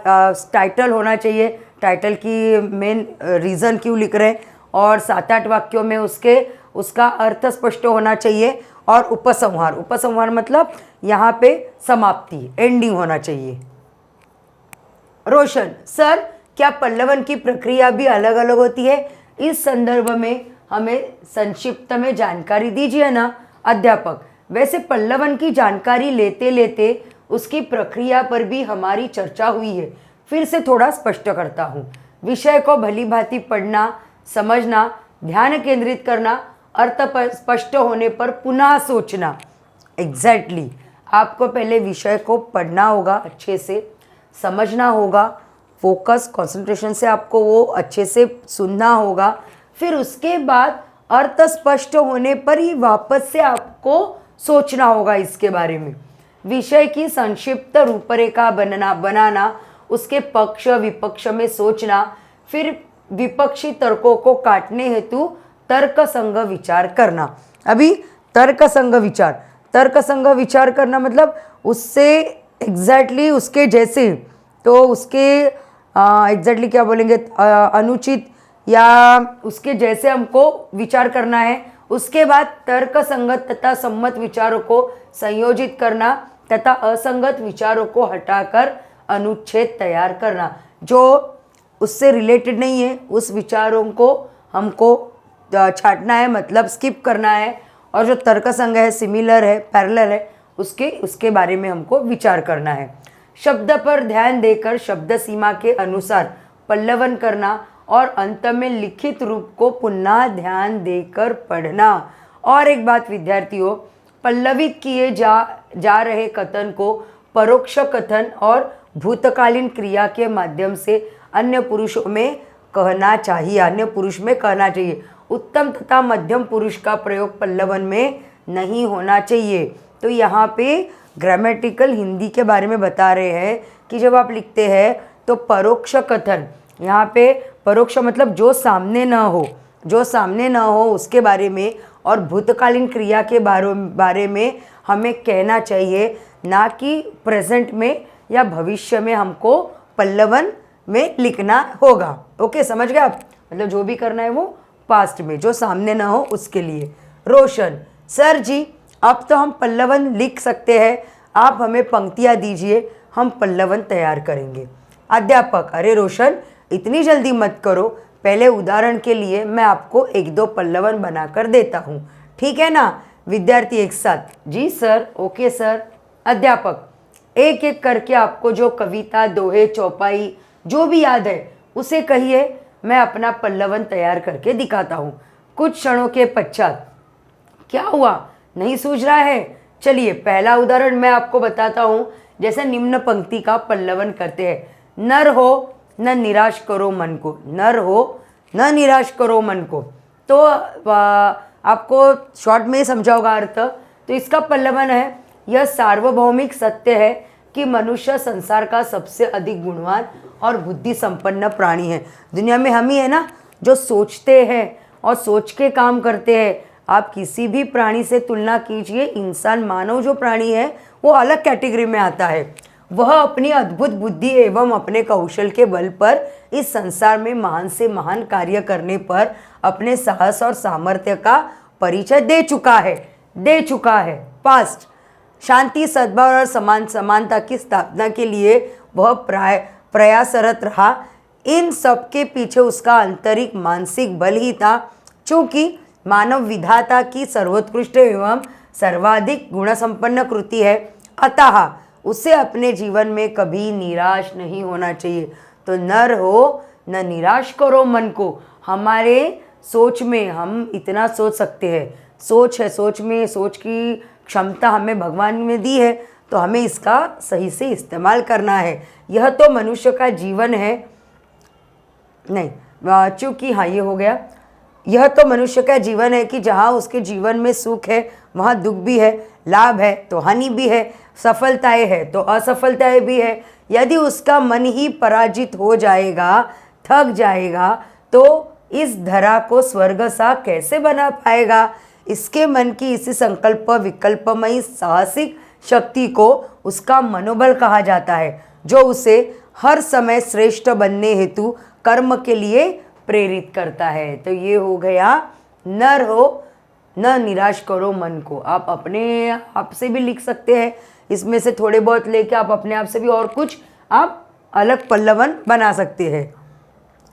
टाइटल होना चाहिए, टाइटल की मेन रीज़न क्यों लिख रहे हैं, और 7-8 वाक्यों में उसका अर्थ स्पष्ट होना चाहिए, और उपसंहार मतलब यहाँ पे समाप्ति, एंडिंग होना चाहिए। रोशन सर, क्या पल्लवन की प्रक्रिया भी अलग अलग होती है? इस संदर्भ में हमें संक्षिप्त में जानकारी दीजिए ना। अध्यापक, वैसे पल्लवन की जानकारी लेते लेते उसकी प्रक्रिया पर भी हमारी चर्चा हुई है, फिर से थोड़ा स्पष्ट करता हूँ। विषय को भली भांति पढ़ना, समझना, ध्यान केंद्रित करना, अर्थ स्पष्ट होने पर पुनः सोचना। एग्जैक्टली आपको पहले विषय को पढ़ना होगा, अच्छे से समझना होगा, फोकस कंसंट्रेशन से आपको वो अच्छे से सुनना होगा, फिर उसके बाद अर्थ स्पष्ट होने पर ही वापस से आपको सोचना होगा इसके बारे में। विषय की संक्षिप्त रूपरेखा बनाना, उसके पक्ष विपक्ष में सोचना, फिर विपक्षी तर्कों को काटने हेतु तर्क संग विचार करना। अभी तर्क संग विचार करना मतलब उससे एग्जैक्टली उसके जैसे, तो उसके एग्जैक्टली क्या बोलेंगे, अनुचित या उसके जैसे हमको विचार करना है। उसके बाद तर्क संगत तथा सम्मत विचारों को संयोजित करना तथा असंगत विचारों को हटाकर अनुच्छेद तैयार करना। जो उससे रिलेटेड नहीं है उस विचारों को हमको छांटना है, मतलब स्किप करना है, और जो तर्क संग है, सिमिलर है, पैरेलल है, उसके बारे में हमको विचार करना है। शब्द पर ध्यान देकर शब्द सीमा के अनुसार पल्लवन करना और अंत में लिखित रूप को पुनः ध्यान देकर पढ़ना। और एक बात विद्यार्थियों, पल्लवित किए जा रहे कथन को परोक्ष कथन और भूतकालीन क्रिया के माध्यम से अन्य पुरुष में कहना चाहिए। उत्तम तथा मध्यम पुरुष का प्रयोग पल्लवन में नहीं होना चाहिए। तो यहाँ पे ग्रामेटिकल हिंदी के बारे में बता रहे हैं कि जब आप लिखते हैं तो परोक्ष कथन, यहाँ पे परोक्ष मतलब जो सामने न हो उसके बारे में, और भूतकालीन क्रिया के बारे में हमें कहना चाहिए, ना कि प्रेजेंट में या भविष्य में हमको पल्लवन में लिखना होगा। ओके, समझ गए आप? मतलब जो भी करना है वो पास्ट में, जो सामने ना हो उसके लिए। रोशन सर जी, अब तो हम पल्लवन लिख सकते हैं, आप हमें पंक्तियाँ दीजिए, हम पल्लवन तैयार करेंगे। अध्यापक, अरे रोशन इतनी जल्दी मत करो, पहले उदाहरण के लिए मैं आपको 1-2 पल्लवन बनाकर देता हूँ, ठीक है ना? विद्यार्थी एक साथ, जी सर, ओके सर। अध्यापक, एक एक करके आपको जो कविता, दोहे, चौपाई जो भी याद है उसे कहिए, मैं अपना पल्लवन तैयार करके दिखाता हूँ। कुछ क्षणों के पश्चात, क्या हुआ, नहीं सूझ रहा है? चलिए पहला उदाहरण मैं आपको बताता हूँ। जैसे निम्न पंक्ति का पल्लवन करते हैं, नर हो न निराश करो मन को, नर हो न निराश करो मन को। तो आपको शॉर्ट में समझाओगा अर्थ। तो इसका पल्लवन है, यह सार्वभौमिक सत्य है कि मनुष्य संसार का सबसे अधिक गुणवान और बुद्धि संपन्न प्राणी है। दुनिया में हम ही है ना जो सोचते हैं और सोच के काम करते हैं। आप किसी भी प्राणी से तुलना कीजिए, इंसान, मानव जो प्राणी है वो अलग कैटेगरी में आता है। वह अपनी अद्भुत बुद्धि एवं अपने कौशल के बल पर इस संसार में महान से महान कार्य करने पर अपने साहस और सामर्थ्य का परिचय दे चुका है। पास्ट, शांति, सद्भाव और समानता की स्थापना के लिए वह प्रयासरत रहा। इन सब के पीछे उसका आंतरिक मानसिक बल ही था। चूंकि मानव विधाता की सर्वोत्कृष्ट एवं सर्वाधिक गुणसंपन्न कृति है, अतः उसे अपने जीवन में कभी निराश नहीं होना चाहिए। तो नर हो न निराश करो मन को। हमारे सोच में हम इतना सोच सकते हैं, सोच है, सोच की क्षमता हमें भगवान ने दी है, तो हमें इसका सही से इस्तेमाल करना है। यह तो मनुष्य का जीवन है, नहीं चूँकि हाँ ये हो गया। यह तो मनुष्य का जीवन है कि जहाँ उसके जीवन में सुख है वहाँ दुख भी है, लाभ है तो हानि भी है, सफलताएं है तो असफलताएं भी है। यदि उसका मन ही पराजित हो जाएगा, थक जाएगा, तो इस धरा को स्वर्ग सा कैसे बना पाएगा। इसके मन की इसी संकल्प विकल्पमयी साहसिक शक्ति को उसका मनोबल कहा जाता है, जो उसे हर समय श्रेष्ठ बनने हेतु कर्म के लिए प्रेरित करता है। तो ये हो गया नर हो न निराश करो मन को। आप अपने आप से भी लिख सकते हैं, इसमें से थोड़े बहुत लेके आप अपने आप से भी और कुछ आप अलग पल्लवन बना सकते हैं।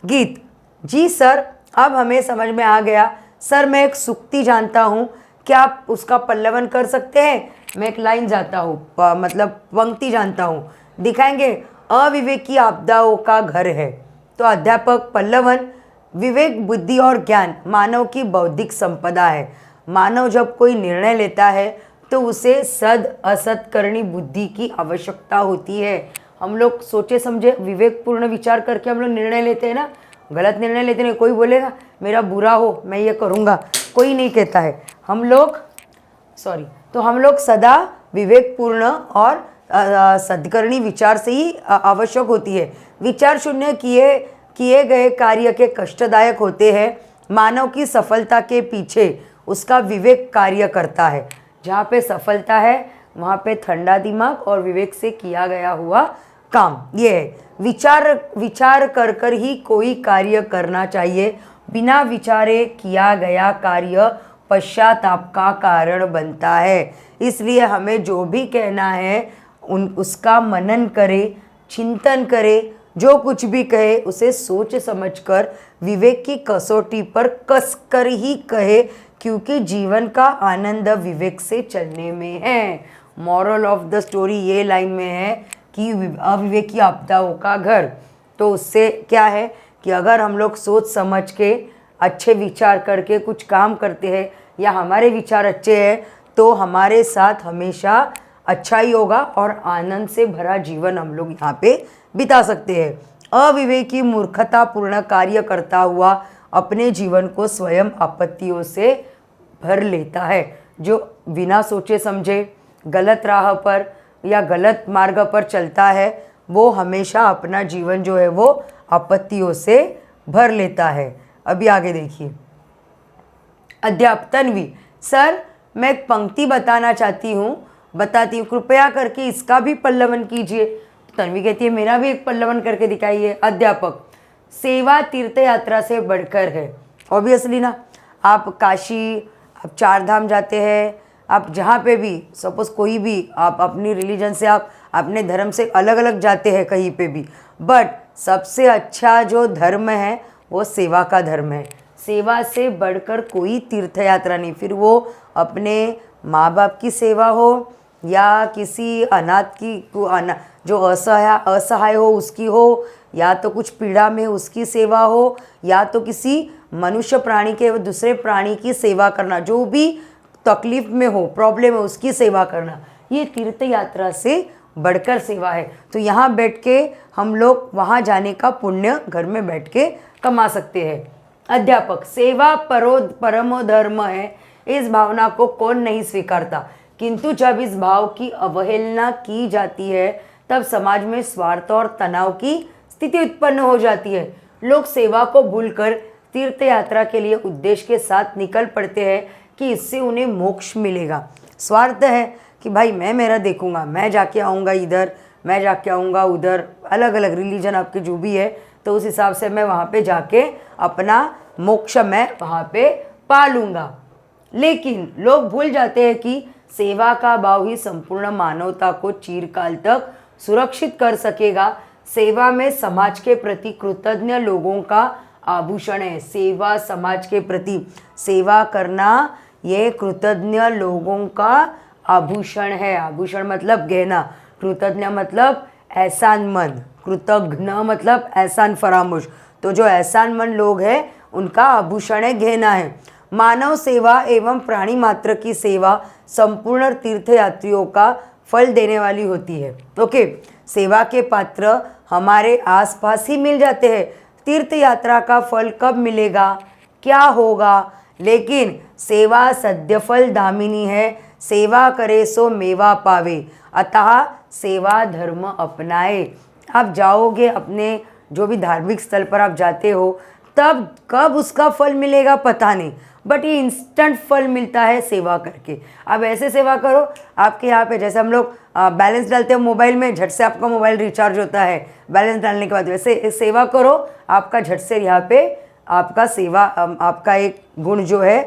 गीत, जी सर अब हमें समझ में आ गया। सर मैं एक सुक्ति जानता हूँ, क्या आप उसका पल्लवन कर सकते हैं? मैं एक लाइन जाता हूँ, मतलब पंक्ति जानता हूँ, दिखाएंगे। अविवेकी आपदाओं का घर है। तो अध्यापक, पल्लवन, विवेक, बुद्धि और ज्ञान मानव की बौद्धिक संपदा है। मानव जब कोई निर्णय लेता है तो उसे सद असत करनी बुद्धि की आवश्यकता होती है। हम लोग सोचे समझे विवेकपूर्ण विचार करके हम लोग निर्णय लेते हैं ना, गलत निर्णय लेते नहीं। कोई बोलेगा मेरा बुरा हो मैं ये करूँगा, कोई नहीं कहता है। हम लोग सदा विवेकपूर्ण और सदकर्णी विचार से ही आवश्यक होती है। विचार शून्य किए गए कार्य के कष्टदायक होते हैं। मानव की सफलता के पीछे उसका विवेक कार्य करता है। जहाँ पे सफलता है वहाँ पे ठंडा दिमाग और विवेक से किया गया हुआ काम ये है। विचार कर ही कोई कार्य करना चाहिए। बिना विचारे किया गया कार्य पश्चाताप का कारण बनता है। इसलिए हमें जो भी कहना है उसका मनन करे, चिंतन करे, जो कुछ भी कहे उसे सोच समझकर विवेक की कसौटी पर कस कर ही कहे, क्योंकि जीवन का आनंद विवेक से चलने में है। मॉरल ऑफ द स्टोरी ये लाइन में है कि अविवेकी आपदाओं का घर। तो उससे क्या है कि अगर हम लोग सोच समझ के अच्छे विचार करके कुछ काम करते हैं या हमारे विचार अच्छे हैं तो हमारे साथ हमेशा अच्छा ही होगा और आनंद से भरा जीवन हम लोग यहाँ पे बिता सकते हैं। अविवेकी मूर्खतापूर्ण कार्य करता हुआ अपने जीवन को स्वयं आपत्तियों से भर लेता है। जो बिना सोचे समझे गलत राह पर या गलत मार्ग पर चलता है वो हमेशा अपना जीवन जो है वो आपत्तियों से भर लेता है। अभी आगे देखिए। अध्यापक तन्वी, सर मैं एक पंक्ति बताती हूँ, कृपया करके इसका भी पल्लवन कीजिए। तन्वी कहती है मेरा भी एक पल्लवन करके दिखाइए। अध्यापक, सेवा तीर्थ यात्रा से बढ़कर है। ऑब्वियसली ना, आप काशी, आप चार धाम जाते हैं, आप जहाँ पे भी सपोज कोई भी आप अपनी रिलीजन से आप अपने धर्म से अलग अलग जाते हैं कहीं पे भी, बट सबसे अच्छा जो धर्म है वो सेवा का धर्म है। सेवा से बढ़कर कोई तीर्थ यात्रा नहीं। फिर वो अपने माँ बाप की सेवा हो या किसी अनाथ की जो असहाय हो उसकी हो, या तो कुछ पीड़ा में उसकी सेवा हो, या तो किसी मनुष्य प्राणी के दूसरे प्राणी की सेवा करना, जो भी तकलीफ में हो, प्रॉब्लम है, उसकी सेवा करना, ये तीर्थ यात्रा से बढ़कर सेवा है। तो यहाँ बैठ के हम लोग वहाँ जाने का पुण्य घर में बैठ के कमा सकते हैं। अध्यापक, सेवा परमो धर्म है, इस भावना को कौन नहीं स्वीकारता, किंतु जब इस भाव की अवहेलना की जाती है तब समाज में स्वार्थ और तनाव की स्थिति उत्पन्न हो जाती है। लोग सेवा को भूलकर तीर्थ यात्रा के लिए उद्देश्य के साथ निकल पड़ते हैं कि इससे उन्हें मोक्ष मिलेगा। स्वार्थ है कि भाई मैं मेरा देखूंगा, मैं जाके आऊँगा इधर, मैं जाके आऊँगा उधर, अलग अलग रिलीजन आपके जो भी है तो उस हिसाब से मैं वहाँ पे जाके अपना मोक्ष मैं वहाँ पे पा लूँगा। लेकिन लोग भूल जाते हैं कि सेवा का भाव ही संपूर्ण मानवता को चिरकाल तक सुरक्षित कर सकेगा। सेवा में समाज के प्रति कृतज्ञ लोगों का आभूषण है। सेवा समाज के प्रति सेवा करना ये कृतज्ञ लोगों का आभूषण है। आभूषण मतलब गहना, कृतज्ञ मतलब एहसानमंद, कृतज्ञ मतलब एहसान फरामोश। तो जो एहसानमंद लोग हैं उनका आभूषण है, गहना है। मानव सेवा एवं प्राणी मात्र की सेवा संपूर्ण तीर्थयात्रियों का फल देने वाली होती है। ओके, सेवा के पात्र हमारे आसपास ही मिल जाते हैं। तीर्थ यात्रा का फल कब मिलेगा, क्या होगा, लेकिन सेवा सद्यफल दामिनी है। सेवा करे सो मेवा पावे, अतः सेवा धर्म अपनाए। आप जाओगे अपने जो भी धार्मिक स्थल पर आप जाते हो, तब कब उसका फल मिलेगा पता नहीं, बट ये इंस्टेंट फल मिलता है सेवा करके। आप ऐसे सेवा करो, आपके यहाँ पे जैसे हम लोग बैलेंस डालते हैं मोबाइल में, झट से आपका मोबाइल रिचार्ज होता है बैलेंस डालने के बाद, वैसे सेवा करो, आपका झट से यहाँ पे आपका सेवा आपका एक गुण जो है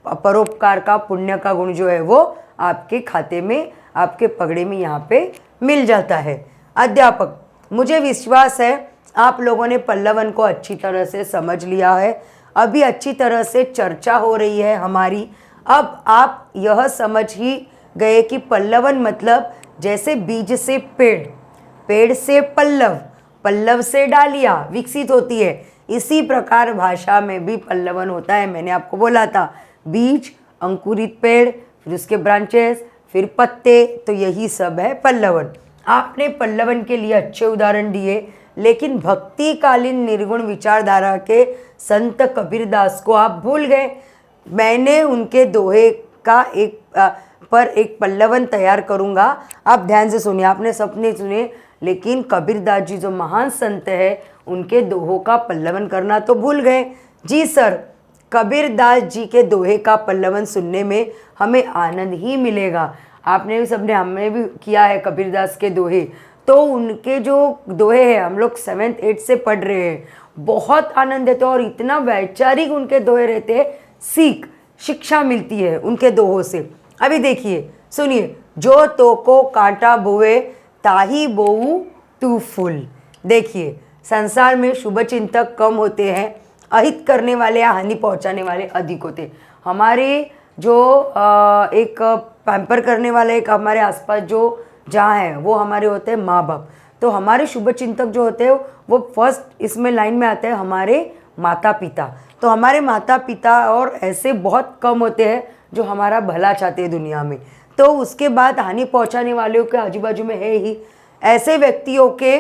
परोपकार का, पुण्य का गुण जो है वो आपके खाते में, आपके पगड़े में यहाँ पे मिल जाता है। अध्यापक, मुझे विश्वास है आप लोगों ने पल्लवन को अच्छी तरह से समझ लिया है। अभी अच्छी तरह से चर्चा हो रही है हमारी। अब आप यह समझ ही गए कि पल्लवन मतलब जैसे बीज से पेड़, पेड़ से पल्लव, पल्लव से डालियाँ विकसित होती है, इसी प्रकार भाषा में भी पल्लवन होता है। मैंने आपको बोला था बीज, अंकुरित पेड़, फिर उसके ब्रांचेस, फिर पत्ते, तो यही सब है पल्लवन। आपने पल्लवन के लिए अच्छे उदाहरण दिए, लेकिन भक्तिकालीन निर्गुण विचारधारा के संत कबीरदास को आप भूल गए। मैंने उनके दोहे का पर एक पल्लवन तैयार करूंगा, आप ध्यान से सुनिए। आपने सपने सुने, लेकिन कबीरदास जी जो महान संत है, उनके दोहों का पल्लवन करना तो भूल गए। जी सर, कबीरदास जी के दोहे का पल्लवन सुनने में हमें आनंद ही मिलेगा। आपने भी, सबने, हमने भी किया है कबीरदास के दोहे। तो उनके जो दोहे हैं हम लोग 7th 8th से पढ़ रहे हैं, बहुत आनंद देते हैं और इतना वैचारिक उनके दोहे रहते हैं, सीख शिक्षा मिलती है उनके दोहों से। अभी देखिए, सुनिए। जो तो को कांटा बोए ताही बोऊ तू फूल। देखिए, संसार में शुभ चिंतक कम होते हैं, अहित करने वाले या हानि पहुंचाने वाले अधिक होते हैं। हमारे जो एक पैम्पर करने वाले एक हमारे आसपास जो जहाँ है वो हमारे होते हैं माँ बाप। तो हमारे शुभ चिंतक जो होते हैं वो फर्स्ट इसमें लाइन में आते हैं हमारे माता पिता। तो हमारे माता पिता और ऐसे बहुत कम होते हैं जो हमारा भला चाहते हैं दुनिया में। तो उसके बाद हानि पहुंचाने वालों के आजू बाजू में है ही। ऐसे व्यक्तियों के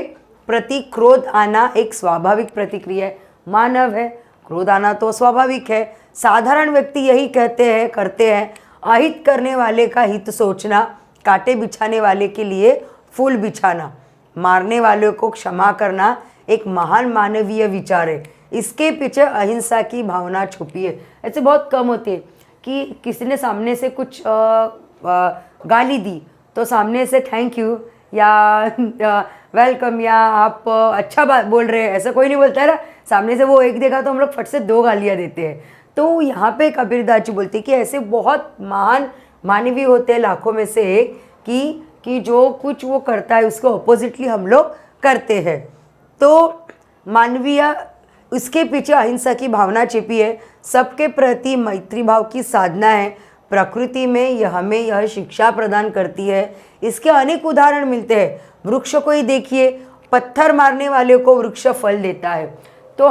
प्रति क्रोध आना एक स्वाभाविक प्रतिक्रिया है, मानव है, क्रोध आना तो स्वाभाविक है। साधारण व्यक्ति यही कहते हैं, करते हैं। अहित करने वाले का हित सोचना, कांटे बिछाने वाले के लिए फूल बिछाना, मारने वालों को क्षमा करना एक महान मानवीय विचार है। इसके पीछे अहिंसा की भावना छुपी है। ऐसे बहुत कम होते हैं कि किसी ने सामने से कुछ गाली दी तो सामने से थैंक यू या वेलकम या आप अच्छा बात बोल रहे हैं, ऐसा कोई नहीं बोलता है ना। सामने से वो एक देखा तो हम लोग फट से 2 गालियाँ देते हैं। तो यहाँ पे कबीरदास जी बोलते हैं कि ऐसे बहुत महान मानवीय होते हैं लाखों में से एक, कि जो कुछ वो करता है उसको अपोजिटली हम लोग करते हैं। तो मानवीय, उसके पीछे अहिंसा की भावना छिपी है, सबके प्रति मैत्री भाव की साधना है। प्रकृति में यह हमें यह शिक्षा प्रदान करती है। इसके अनेक उदाहरण मिलते हैं। वृक्ष को ही देखिए, पत्थर मारने वाले को वृक्ष फल देता है। तो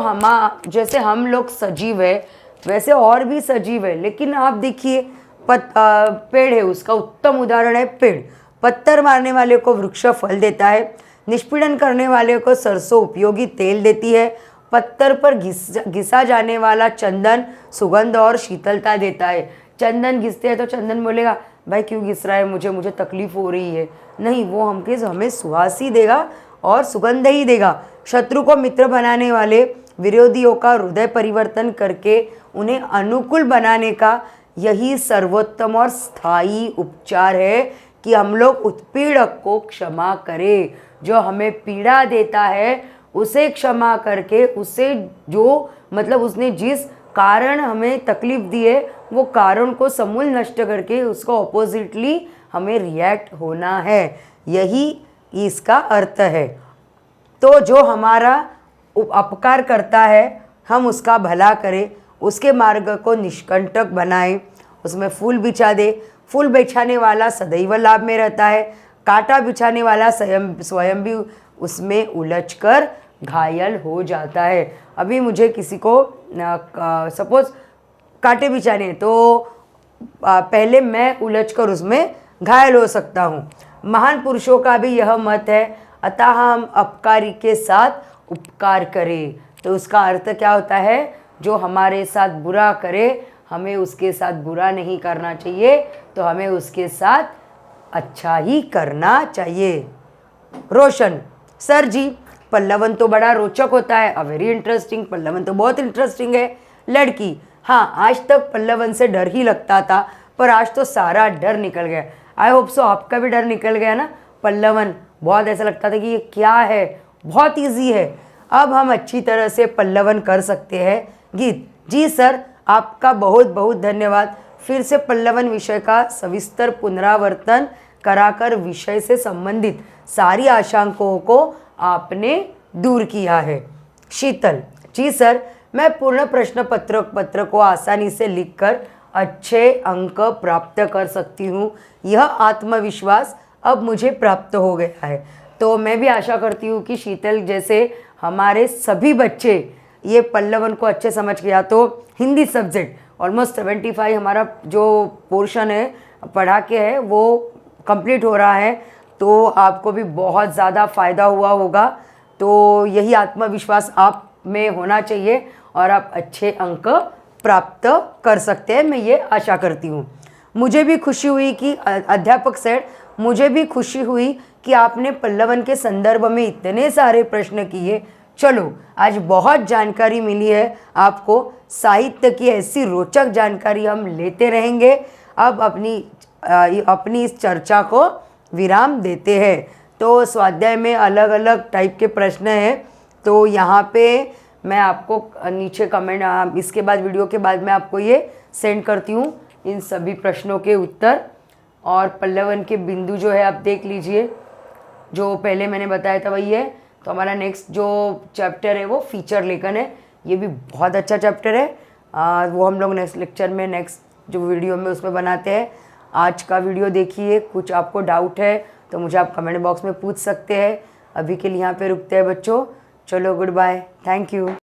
जैसे हम लोग सजीव है वैसे और भी सजीव है, लेकिन आप देखिए पेड़ है, उसका उत्तम उदाहरण है पेड़। पत्थर मारने वाले को वृक्ष फल देता है, निष्पीड़न करने वाले को सरसों उपयोगी तेल देती है, पत्थर पर घिसा जाने वाला चंदन सुगंध और शीतलता देता है। चंदन घिसते हैं तो चंदन बोलेगा भाई क्यों घिस रहा है, मुझे तकलीफ हो रही है, नहीं, वो हमें सुहास ही देगा और सुगंध ही देगा। शत्रु को मित्र बनाने वाले विरोधियों का हृदय परिवर्तन करके उन्हें अनुकूल बनाने का यही सर्वोत्तम और स्थायी उपचार है कि हम लोग उत्पीड़क को क्षमा करें। जो हमें पीड़ा देता है उसे क्षमा करके, उसे जो मतलब उसने जिस कारण हमें तकलीफ दिए, वो कारण को समूल नष्ट करके उसको ऑपोजिटली हमें रिएक्ट होना है, यही इसका अर्थ है। तो जो हमारा अपकार करता है हम उसका भला करें, उसके मार्ग को निष्कंटक बनाएं, उसमें फूल बिछा दे। फूल बिछाने वाला सदैव लाभ में रहता है, कांटा बिछाने वाला स्वयं भी उसमें उलझकर घायल हो जाता है। अभी मुझे किसी को सपोज कांटे बिछाने हैं तो पहले मैं उलझकर उसमें घायल हो सकता हूँ। महान पुरुषों का भी यह मत है, अतः हम अपकारी के साथ उपकार करें। तो उसका अर्थ क्या होता है, जो हमारे साथ बुरा करे हमें उसके साथ बुरा नहीं करना चाहिए, तो हमें उसके साथ अच्छा ही करना चाहिए। रोशन, सर जी पल्लवन तो बड़ा रोचक होता है, वेरी इंटरेस्टिंग, पल्लवन तो बहुत इंटरेस्टिंग है। लड़की, हाँ आज तक पल्लवन से डर ही लगता था, पर आज तो सारा डर निकल गया। आई होप सो आपका भी डर निकल गया ना। पल्लवन बहुत ऐसा लगता था कि ये क्या है, बहुत ईजी है। अब हम अच्छी तरह से पल्लवन कर सकते हैं। गीत, जी सर आपका बहुत बहुत धन्यवाद। फिर से पल्लवन विषय का सविस्तर पुनरावर्तन कराकर विषय से संबंधित सारी आशंकाओं को आपने दूर किया है। शीतल, जी सर मैं पूर्ण प्रश्न पत्र को आसानी से लिखकर अच्छे अंक प्राप्त कर सकती हूँ, यह आत्मविश्वास अब मुझे प्राप्त हो गया है। तो मैं भी आशा करती हूँ कि शीतल जैसे हमारे सभी बच्चे ये पल्लवन को अच्छे समझ गया। तो हिंदी सब्जेक्ट ऑलमोस्ट 75 हमारा जो पोर्शन है पढ़ा के है वो कंप्लीट हो रहा है, तो आपको भी बहुत ज़्यादा फ़ायदा हुआ होगा। तो यही आत्मविश्वास आप में होना चाहिए और आप अच्छे अंक प्राप्त कर सकते हैं, मैं ये आशा करती हूँ। मुझे भी खुशी हुई कि अध्यापक सर, मुझे भी खुशी हुई कि आपने पल्लवन के संदर्भ में इतने सारे प्रश्न किए। चलो आज बहुत जानकारी मिली है आपको, साहित्य की ऐसी रोचक जानकारी हम लेते रहेंगे। अब अपनी इस चर्चा को विराम देते हैं। तो स्वाध्याय में अलग अलग टाइप के प्रश्न हैं, तो यहाँ पे मैं आपको नीचे कमेंट इसके बाद वीडियो के बाद मैं आपको ये सेंड करती हूँ इन सभी प्रश्नों के उत्तर। और पल्लवन के बिंदु जो है आप देख लीजिए, जो पहले मैंने बताया था वही है। तो हमारा नेक्स्ट जो चैप्टर है वो फीचर लेखन है, ये भी बहुत अच्छा चैप्टर है। वो हम लोग नेक्स्ट लेक्चर में, नेक्स्ट जो वीडियो में उसमें बनाते हैं। आज का वीडियो देखिए, कुछ आपको डाउट है तो मुझे आप कमेंट बॉक्स में पूछ सकते हैं। अभी के लिए यहाँ पे रुकते हैं बच्चों, चलो गुड बाय, थैंक यू।